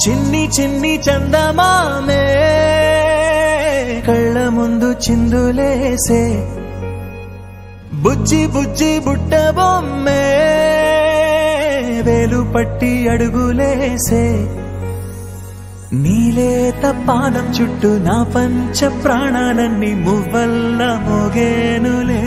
చిన్ని చిన్ని చందమామే కళ్ళ ముందు చిందులేసే బుజ్జి బుజ్జి బుట్ట బొమ్మే వేలు పట్టి అడుగులేసే నీలేత పానం చుట్టూ నా పంచ ప్రాణాలన్నీ మువ్వల్ల మోగేనులే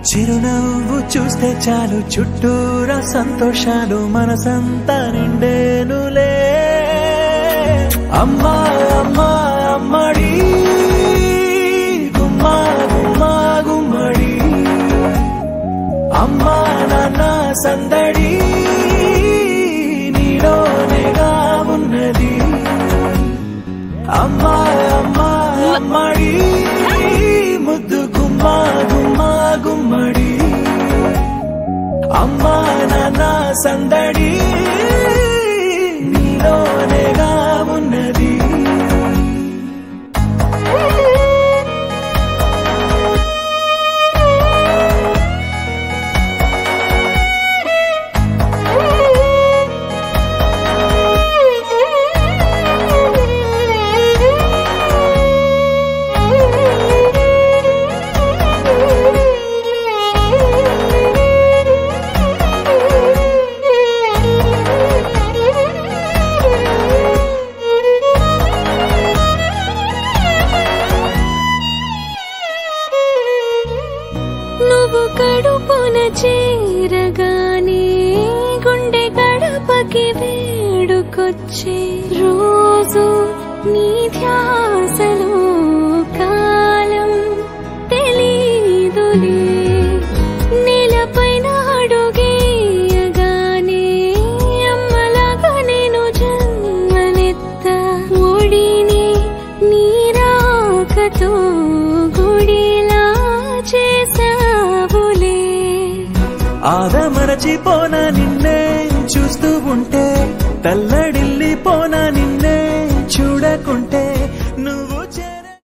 చిరునవ్వు చూస్తే చాలు చుట్టూరా సంతోషాలు మనసంతా నిండేనులే అమ్మా అమ్మా అమ్మడి గుమ్మా గుమ్మా గుమ్మడి అమ్మా నాన్న సందడి నీలోనేగా ఉన్నది అమ్మా అమ్మా అమ్మడి ముద్దు గుమ్మా గుమ్మా గుమ్మడి అమ్మా నాన్న సందడి నీలోనేగా ఉన్నది నువ్వు కడుపున చేరగానే గుండె గడపకి వేడుకొచ్చే రోజు నీ ధ్యాసలో కాలం తెలీదులే నేలపైన అడుగేయగానే అమ్మలాగా నేను జన్మనెత్త ఒడిని నీ రాకతో గుడిలా చేసావులే ఆదమరచిపోనా నిన్నే చూస్తూ ఉంటే తల్లడిల్లిపోనా నిన్నే చూడకుంటే